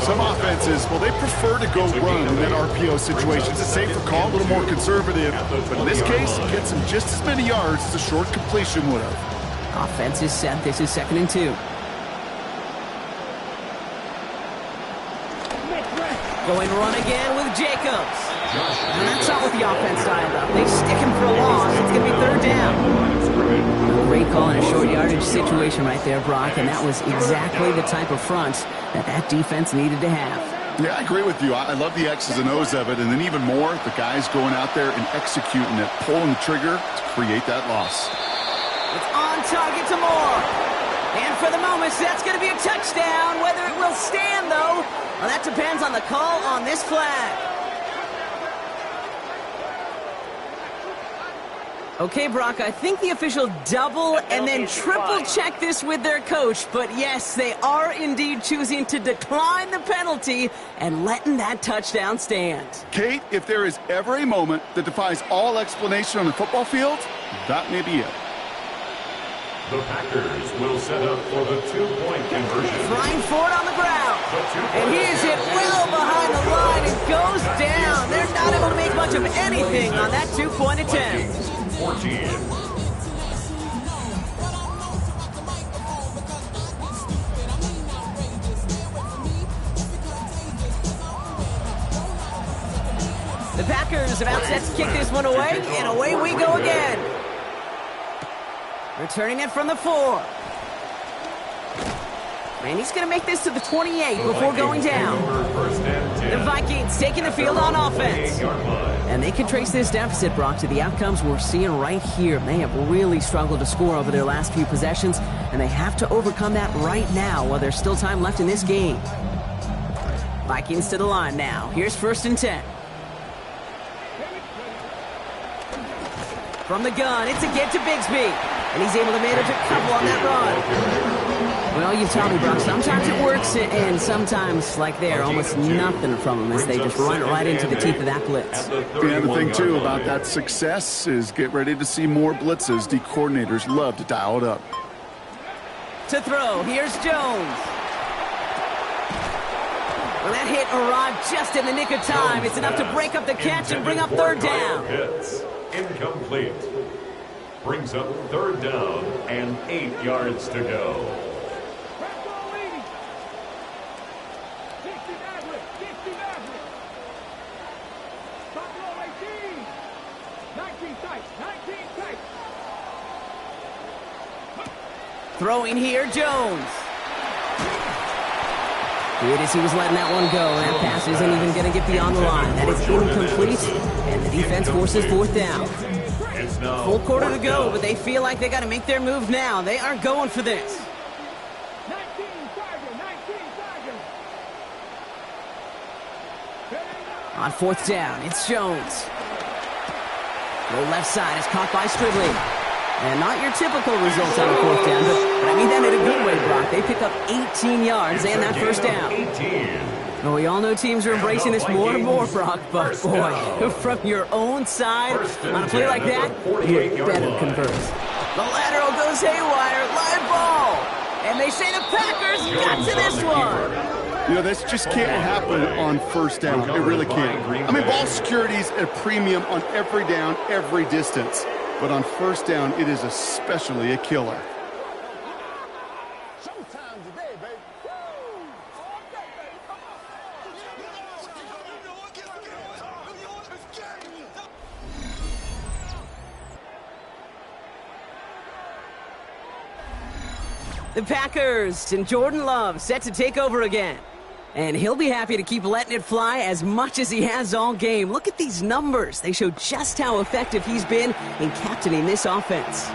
Some offenses, well, they prefer to go run in that RPO situation. It's a safer call, a little more conservative. But in this case, it gets him just as many yards as a short completion would have. Offense is set. This is 2nd and 2. Going run again with Jacobs. And that's not what the offense dialed up. They stick him for a loss. It's going to be 3rd down. Great call in a short yardage situation right there, Brock, and that was exactly the type of front that defense needed to have. Yeah, I agree with you. I love the X's and O's of it, and then even more, the guys going out there and executing it, pulling the trigger to create that loss. It's on target to Moore. And for the moment, that's going to be a touchdown. Whether it will stand, though, well, that depends on the call on this flag. Okay, Brock, I think the official double and then triple check this with their coach. But yes, they are indeed choosing to decline the penalty and letting that touchdown stand. Kate, if there is ever a moment that defies all explanation on the football field, that may be it. The Packers will set up for the 2-point conversion. Flying forward on the ground. And he is hit well behind the line and goes down. They're not able to make much of anything on that 2-point attempt. 14. The Packers about set to kick this one away, and away we go again. Returning it from the 4. And he's going to make this to the 28 before going down. The Vikings taking the field on offense. And they can trace this deficit, Brock, to the outcomes we're seeing right here. They have really struggled to score over their last few possessions, and they have to overcome that right now while there's still time left in this game. Vikings to the line now. Here's 1st and 10. From the gun, it's a get to Bigsby. And he's able to manage a couple on that run. Well, you tell me, Brock, sometimes it works, and sometimes, like there, almost nothing from them as they just run right into the teeth of that blitz. Yeah, the thing, too, about that success is get ready to see more blitzes. The coordinators love to dial it up. To throw, here's Jones. Well, that hit arrived just in the nick of time. It's enough to break up the catch and bring up 3rd down. Hits. Incomplete. Brings up 3rd down and 8 yards to go. Throwing here, Jones. Good as he was letting that one go. That pass isn't even going to get beyond the line. That is incomplete, and the defense forces 4th down. Full quarter to go, but they feel like they got to make their move now. They are going for this. On 4th down, it's Jones. The left side is caught by Stribley. And not your typical results on a 4th down, but I mean that in a good way, Brock. They pick up 18 yards and that 1st down. Well, we all know teams are embracing this more and more, Brock, but boy, from your own side, on a play like that, you better convert. The lateral goes haywire, live ball. And they say the Packers got to this one. You know, this just can't happen on 1st down. It really can't. I mean, ball security's at a premium on every down, every distance. But on 1st down, it is especially a killer. The Packers and Jordan Love set to take over again. And he'll be happy to keep letting it fly as much as he has all game. Look at these numbers. They show just how effective he's been in captaining this offense.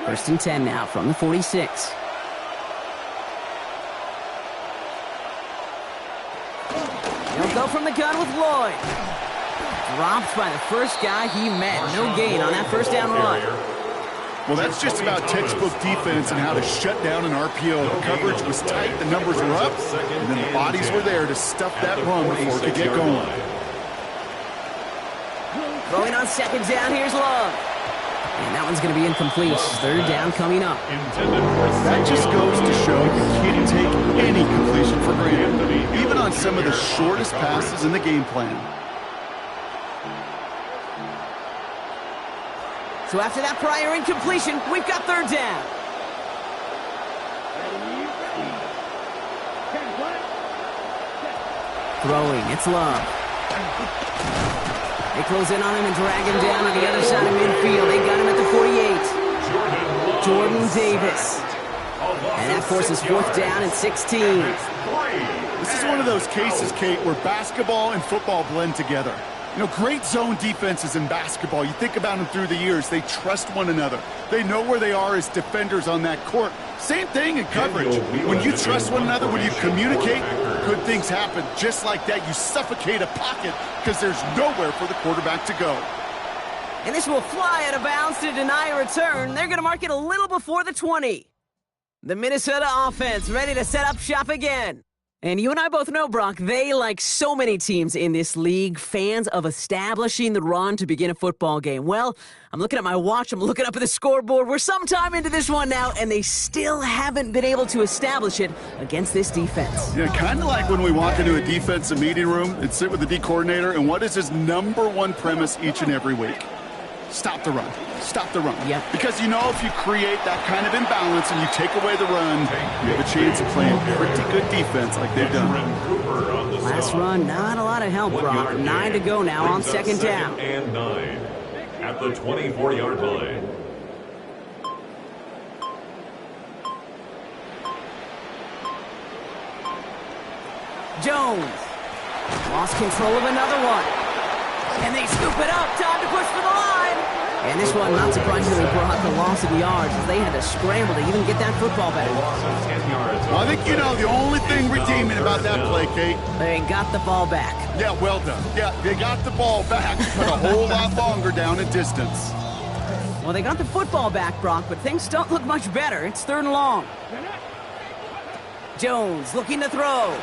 1st and 10 now from the 46. He'll go from the gun with Lloyd. Dropped by the first guy he met. No gain on that 1st down run. Well, that's just about textbook defense and how to shut down an RPO. The coverage was tight, the numbers were up, and then the bodies were there to stuff that run before it could get going. Throwing on 2nd down, here's Love. And that one's going to be incomplete. Third down coming up. That just goes to show you can't take any completion for granted, even on some of the shortest passes in the game plan. So after that prior incompletion, we've got third down. Throwing, it's Love. They close in on him and drag him down on the other side of midfield. They got him at the 48. Jordan Davis. And that forces fourth down and 16. This is one of those cases, Kate, where basketball and football blend together. You know, great zone defenses in basketball. You think about them through the years. They trust one another. They know where they are as defenders on that court. Same thing in coverage. When you trust one another, when you communicate, good things happen. Just like that, you suffocate a pocket because there's nowhere for the quarterback to go. And this will fly out of bounds to deny a return. They're going to mark it a little before the 20. The Minnesota offense ready to set up shop again. And you and I both know, Brock, they, like so many teams in this league, fans of establishing the run to begin a football game. Well, I'm looking at my watch, I'm looking up at the scoreboard. We're sometime into this one now, and they still haven't been able to establish it against this defense. Yeah, kind of like when we walk into a defensive meeting room and sit with the D coordinator, and what is his number one premise each and every week? Stop the run. Stop the run. Yep. Because you know if you create that kind of imbalance and you take away the run, you have a chance of playing pretty good defense like they've done. Last run, not a lot of help, Brock. 9 to go now on second down. And 9 at the 24-yard line. Jones lost control of another one. And they scoop it up. Time to push for the line. And this one, not surprisingly, brought the loss of yards as they had to scramble to even get that football back. Well, I think you know the only thing redeeming about that play, Kate. They got the ball back. Yeah, well done. Yeah, they got the ball back, but a whole lot longer down in distance. Well, they got the football back, Brock, but things don't look much better. It's third and long. Jones looking to throw.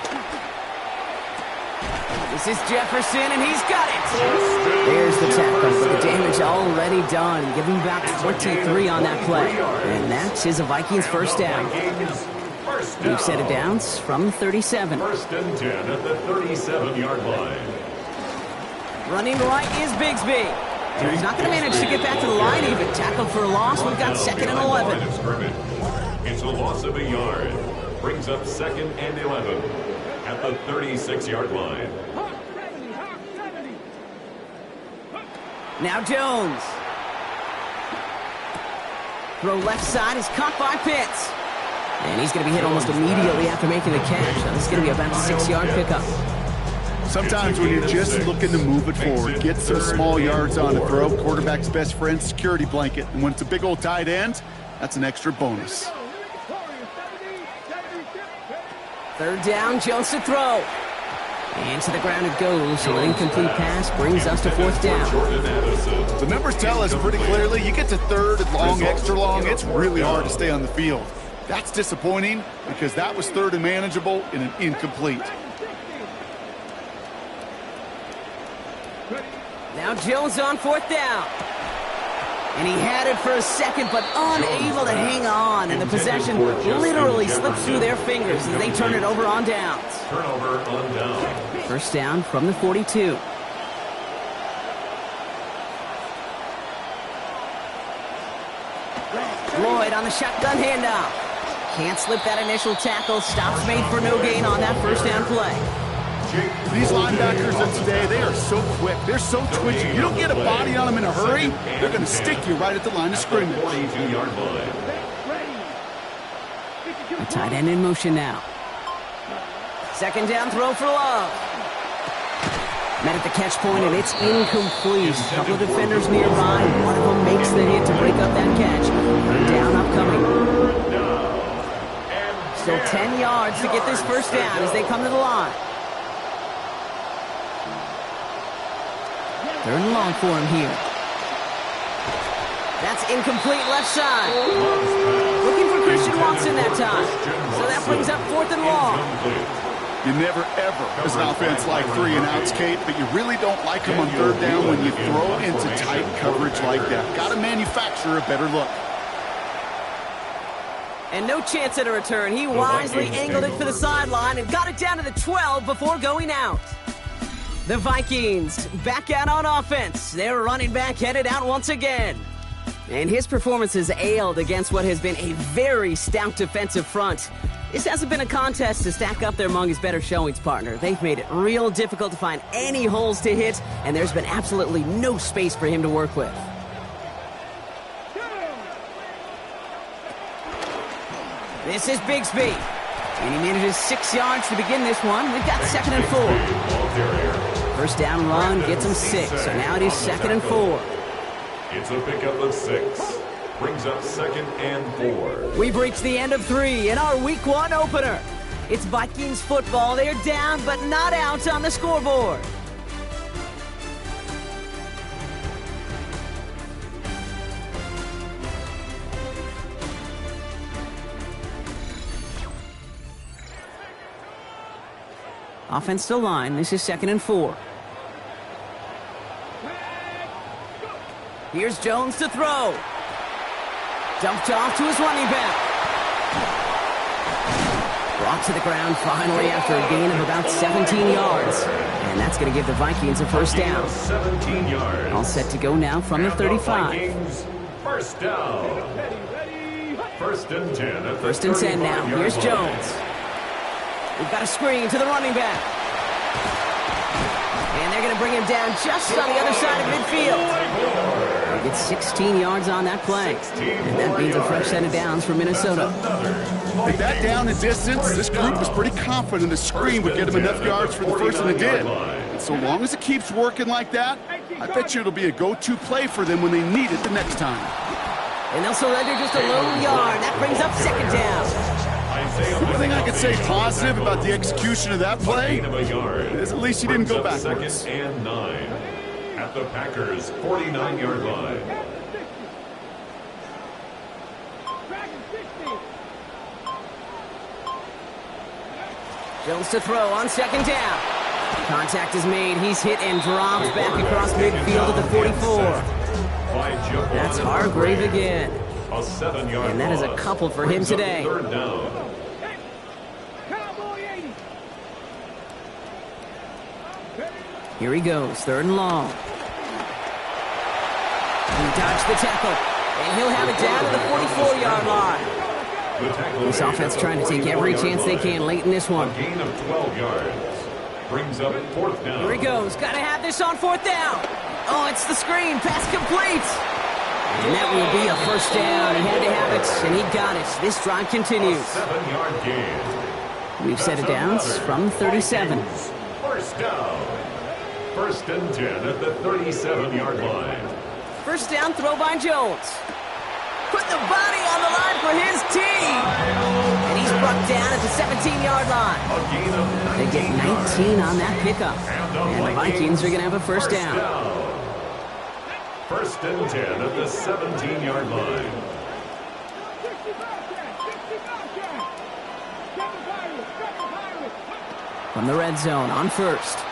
This is Jefferson, and he's got it. There's the tackle, but the damage already done. Giving back 23 on that play. And that is a Vikings first down. We've set it down from 37. First and 10 at the 37-yard line. Running right is Bigsby. He's not going to manage to get back to the line even. Tackled for a loss. We've got second and 11. It's a loss of a yard. Brings up second and 11 at the 36-yard line. Now Jones. Throw left side is caught by Pitts. And he's going to be hit almost immediately after making the catch. Now this is going to be about a 6-yard pickup. Sometimes when you're just looking to move it forward, get some small yards on a throw, quarterback's best friend, security blanket. And when it's a big old tight end, that's an extra bonus. Third down, Jones to throw. And to the ground it goes. So an incomplete pass brings us to fourth down. The numbers tell us pretty clearly, you get to third and long, extra long, it's really hard to stay on the field. That's disappointing because that was third and manageable in an incomplete. Now Jones on fourth down. And he had it for a second, but unable to hang on. And the possession literally slipped through their fingers as they turn it over on downs. Turnover on down. First down from the 42. Lloyd on the shotgun handoff. Can't slip that initial tackle. Stops made for no gain on that first down play. These linebackers of today, they are so quick. They're so twitchy. You don't get a body on them in a hurry, they're going to stick you right at the line of scrimmage. 42-yard line. A tight end in motion now. Second down throw for Love. Met at the catch point, and it's incomplete. A couple of defenders nearby. One of them makes the hit to break up that catch. Third down upcoming. Still 10 yards to get this first down as they come to the line. Third and long for him here. That's incomplete left side. Looking for Christian Watson that time. So that brings up fourth and long. You never, ever, as an offense, like 3 and outs, Kate, but you really don't like them on third down when you throw into tight coverage like that. Got to manufacture a better look. And no chance at a return. He wisely angled it for the sideline and got it down to the 12 before going out. The Vikings back out on offense. Their running back headed out once again. And his performance has ailed against what has been a very stout defensive front. This hasn't been a contest to stack up there among his better showings, partner. They've made it real difficult to find any holes to hit, and there's been absolutely no space for him to work with. This is Bigsby. And he manages 6 yards to begin this one. We've got 2nd and 4. First down run gets him 6, so now it is 2nd and 4. It's a pickup of 6. Brings up 2nd and 4. We've reached the end of 3 in our Week 1 opener. It's Vikings football. They're down but not out on the scoreboard. Offense to line. This is 2nd and 4. Here's Jones to throw. Dumped off to his running back. Brought to the ground finally after a gain of about 17 yards. And that's going to give the Vikings a first down. 17 yards. All set to go now from the 35. Vikings, first down. 1st and 10. First and 10 now. Here's Jones. We've got a screen to the running back. And they're going to bring him down just on the other side of midfield. He gets 16 yards on that play. And that means a fresh set of downs for Minnesota. With that down and distance, this group was pretty confident the screen would get him enough yards for the first, and it did. And so long as it keeps working like that, I bet you it'll be a go-to play for them when they need it the next time. And they'll surrender just a lone yard. That brings up 2nd down. One thing I could say positive about the execution of that play is at least he didn't go backwards. 2nd and 9 at the Packers' 49-yard line. Jones to throw on 2nd down. Contact is made. He's hit and dropped back across midfield at the 44. That's Hargrave again. A 7-yard And that is a couple for him today. 3rd down. Here he goes, 3rd and long. He dodged the tackle, and he'll have it down to the 44-yard line. This offense trying to take every chance they can late in this one. A gain of 12 yards. Brings up 4th down. Here he goes, got to have this on 4th down. Oh, it's the screen, pass complete. And that will be a first down. He had to have it, and he got it. This drive continues. A 7-yard gain. We've set it downs from 37. First down. 1st and 10 at the 37-yard line. First down throw by Jones. Put the body on the line for his team. And he's brought down at the 17-yard line. A gain of 19 They get 19 on that pickup. And the Vikings are going to have a first down. 1st and 10 at the 17-yard line. From the red zone on 1st.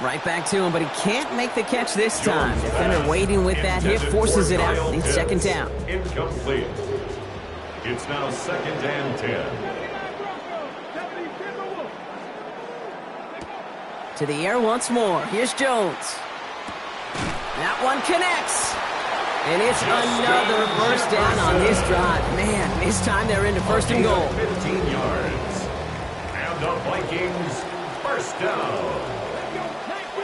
Right back to him, but he can't make the catch this time. Defender waiting with that hit, forces it out. Needs 2nd down. Incomplete. It's now 2nd and 10. To the air once more. Here's Jones. That one connects. And it's another first down on this drive. Man, this time they're into 1st and goal. 15 yards. And the Vikings first down.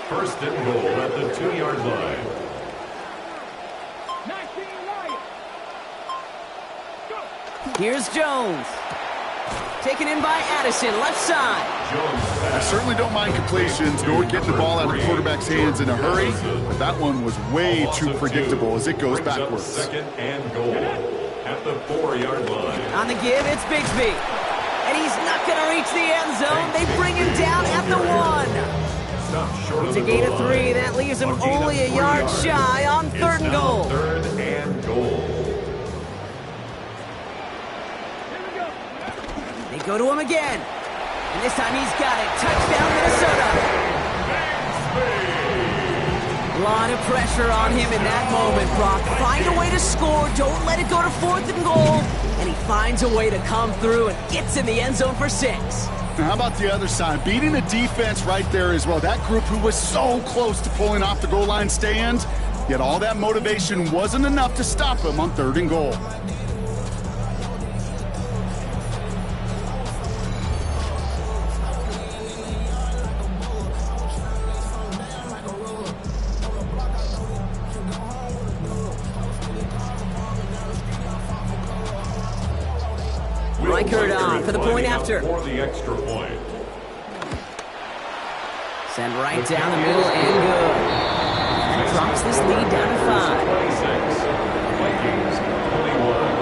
1st and goal at the 2-yard line. Here's Jones. Taken in by Addison, left side. I certainly don't mind completions nor getting the ball out of the quarterback's hands in a hurry, but that one was way too predictable as it goes backwards. 2nd and goal at the 4-yard line. On the give, it's Bigsby. And he's not going to reach the end zone. They bring him down at the 1. It's a gain of 3. That leaves him only a yard shy on 3rd and goal. 3rd and goal. They go to him again. And this time he's got it. Touchdown, Minnesota. A lot of pressure on him in that moment, Brock. Find a way to score. Don't let it go to 4th and goal. And he finds a way to come through and gets in the end zone for 6. Now, how about the other side? Beating the defense right there as well. That group who was so close to pulling off the goal line stand, yet all that motivation wasn't enough to stop him on 3rd and goal. Reichert on for the point after. For the extra point. Send right down the middle and good. That drops this lead down to 5. 26. Vikings 21.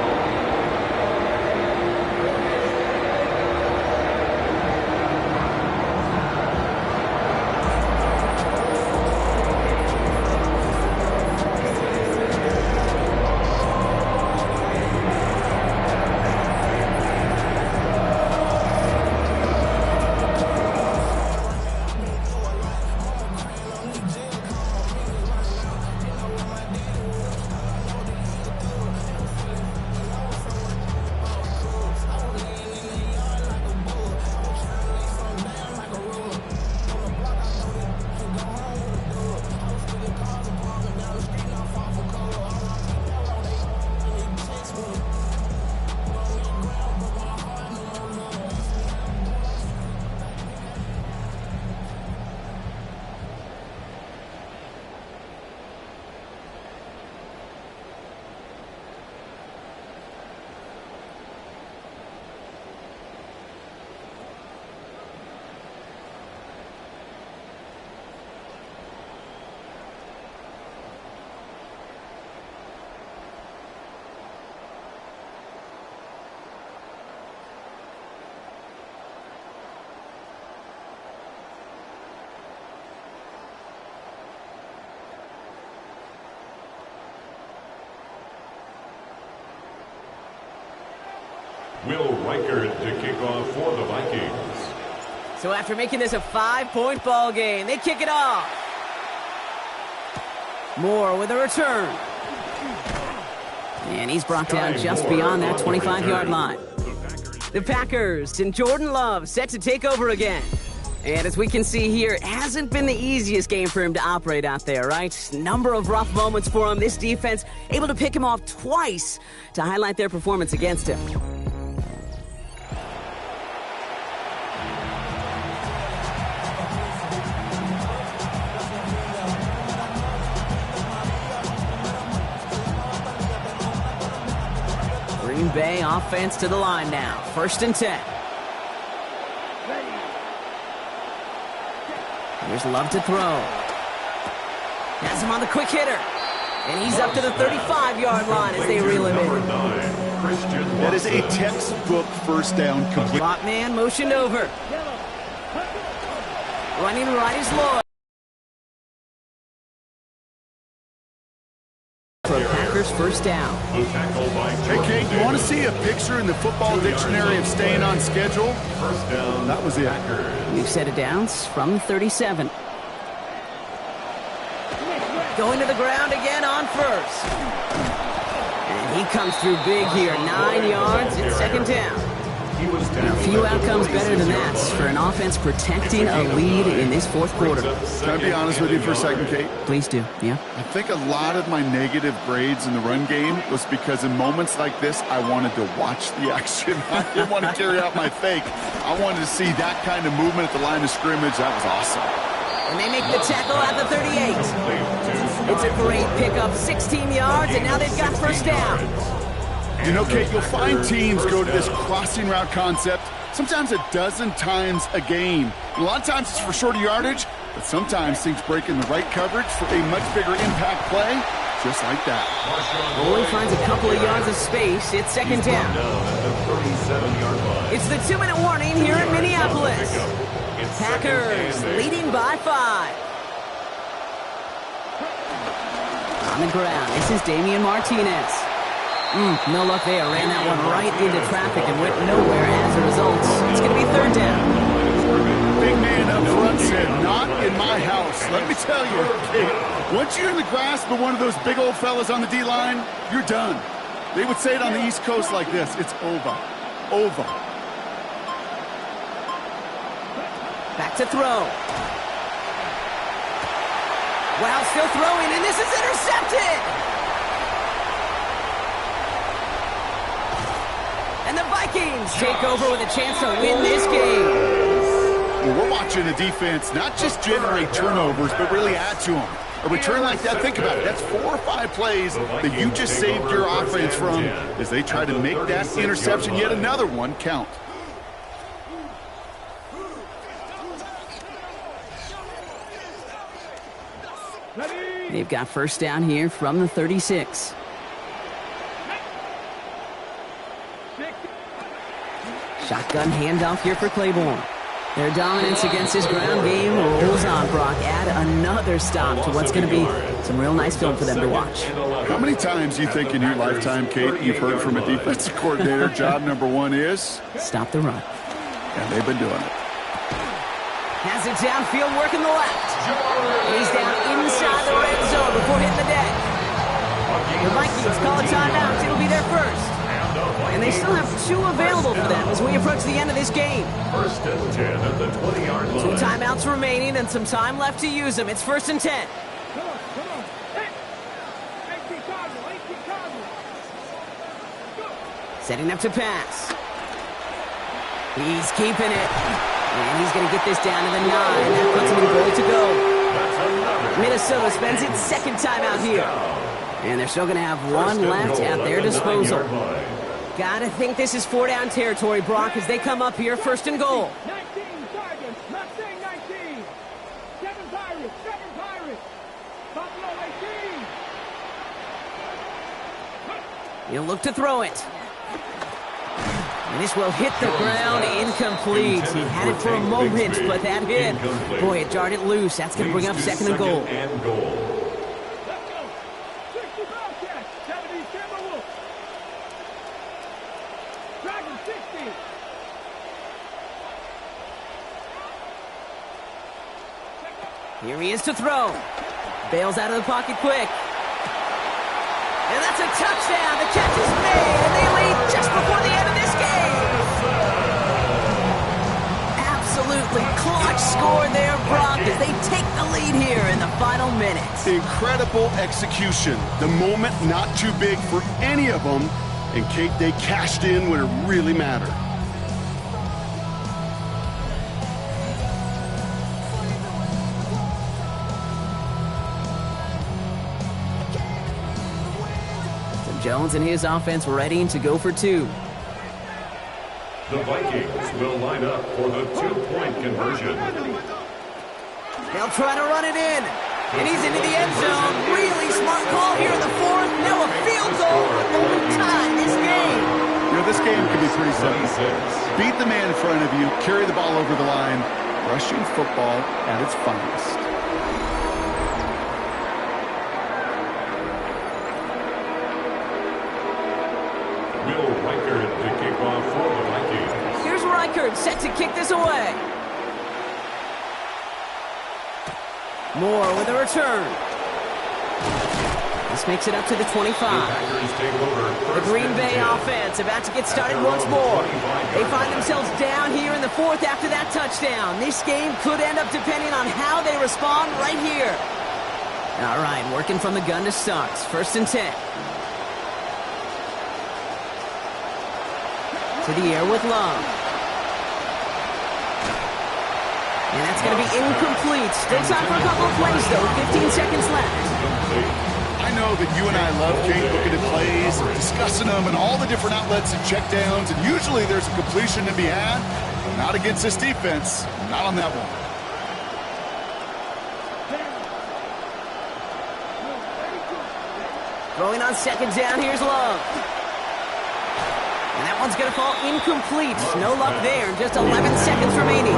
Will Reichert to kick off for the Vikings. So after making this a 5-point ball game, they kick it off. Moore with a return. And he's brought down just beyond that 25-yard line. The Packers and Jordan Love set to take over again. And as we can see here, it hasn't been the easiest game for him to operate out there, right? Number of rough moments for him. This defense able to pick him off twice to highlight their performance against him. Green Bay offense to the line now. 1st and 10. Here's Love to throw. Has him on the quick hitter. And he's up to the 35-yard line as they reel him in. That is a textbook first down complete. Lock man motioned over. Running right is Lloyd. For Packers first down. Hey, Kate, you want to see a picture in the football dictionary of staying on schedule? First down. That was it. New set of downs from 37. Going to the ground again on first. And he comes through big here. 9 yards at 2nd down. A few outcomes better than that for an offense protecting a lead in this 4th quarter. Can I be honest with you for a second, Kate? Please do, yeah. I think a lot of my negative grades in the run game was because in moments like this, I wanted to watch the action. I didn't want to carry out my fake. I wanted to see that kind of movement at the line of scrimmage. That was awesome. And they make the tackle at the 38. It's a great pickup, 16 yards, and now they've got first down. You know, Kate, you'll find teams go to this crossing route concept sometimes a dozen times a game. A lot of times it's for shorter yardage, but sometimes things break in the right coverage for a much bigger impact play, just like that. Only finds a couple of yards of space. It's 2nd down. It's the 2-minute warning here in Minneapolis. Packers leading by 5. On the ground, this is Damian Martinez. No luck there. Ran that one right into traffic and went nowhere as a result. It's going to be third down. Big man up front said, not in my house. Let me tell you, Kate, once you're in the grasp of one of those big old fellas on the D-line, you're done. They would say it on the East Coast like this. It's over. Over. Back to throw. Wow, still throwing, and this is intercepted! And the Vikings take over with a chance to win this game. Well, we're watching the defense not just generate turnovers, but really add to them. A return like that, think about it. That's 4 or 5 plays that you just saved your offense from as they try to make that interception, yet another one, count. They've got first down here from the 36. Shotgun handoff here for Claiborne. Their dominance against his ground game rolls on. Brock, add another stop to what's going to be some real nice film for them to watch. How many times do you think in your lifetime, Kate, you've heard from a defensive coordinator, job number 1 is? Stop the run. And they've been doing it. Has it downfield, working the left. And he's down inside the red zone before hitting the deck. The Vikings call a timeout. It'll be their first. And they still have 2 available for them as we approach the end of this game. First and 10 at the 20-yard line. 2 timeouts remaining and some time left to use them. It's first and 10. Come on. Hey, Chicago. Go. Setting up to pass. He's keeping it. And he's going to get this down to the 9. That puts him in goal to go. Minnesota spends its second timeout here. And they're still going to have 1 left at their disposal. Gotta think this is 4-down territory, Brock, as they come up here first and goal. 19 Tigers, not saying 19. 7 Pirates. Buffalo 18. He'll look to throw it. And this will hit the ground incomplete. He had it for a moment, but that hit. Boy, it jarred it loose. That's going to bring up second and goal. Let's go. 60 Bobcats, 70 Timberwolves. Dragon 60. Here he is to throw. Bails out of the pocket quick. And that's a touchdown. The catch is made, and they lead just before the end of this game. Absolutely clutch score there, Brock, as they take the lead here in the final minutes. Incredible execution. The moment not too big for any of them. And Kate, they cashed in when it really mattered. Jones and his offense ready to go for 2. The Vikings will line up for the 2-point conversion. They'll try to run it in. And he's into the end zone. Really smart call here in the 4th. Now a field goal will tie this game. You know, this game can be pretty simple. Beat the man in front of you, carry the ball over the line. Rushing football at its finest. Here's Reichert set to kick this away. Moore with a return. This makes it up to the 25. The Green Bay offense about to get started once more. They find themselves down here in the 4th after that touchdown. This game could end up depending on how they respond right here. All right, working from the gun to start. First and 10. To the air with Love. And that's going to be incomplete. Still time for a couple of plays, though. 15 seconds left. I know that you and I love, Kate, looking at plays and discussing them and all the different outlets and checkdowns, and usually there's a completion to be had. Not against this defense. Not on that one. Throwing on second down, here's Love. And that one's going to fall incomplete. No luck there. Just 11 seconds remaining.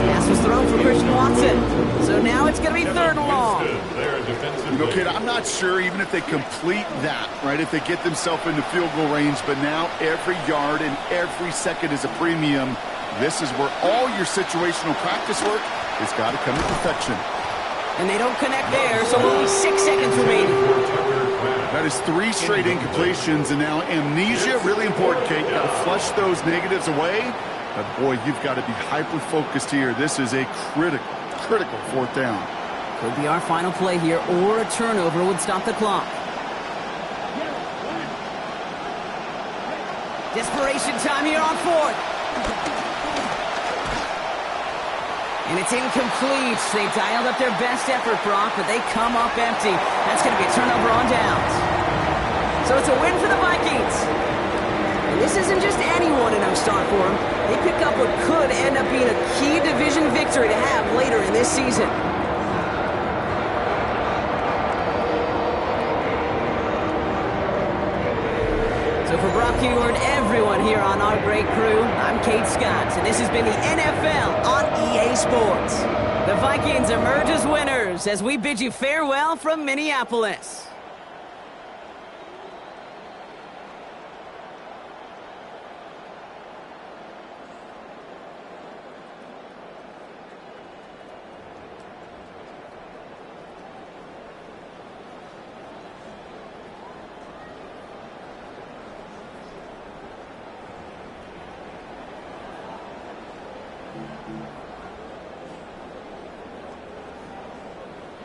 Pass was thrown for Christian Watson. So now it's going to be third and long. You know, kid, I'm not sure even if they complete that, right, if they get themselves into field goal range, but now every yard and every second is a premium. This is where all your situational practice work has got to come to perfection. And they don't connect there, so only 6 seconds remaining. That is 3 straight incompletions, and now amnesia, really important, Kate. Got to flush those negatives away. But, boy, you've got to be hyper-focused here. This is a critical fourth down. Could be our final play here, or a turnover would stop the clock. Desperation time here on fourth. And it's incomplete. They dialed up their best effort, Brock, but they come up empty. That's going to be a turnover on downs. So it's a win for the Vikings. And this isn't just any 1-0 start for them. They pick up what could end up being a key division victory to have later in this season. So for Brock Huard, everyone here on our great crew, I'm Kate Scott, and this has been the NFL on EA Sports. The Vikings emerge as winners as we bid you farewell from Minneapolis.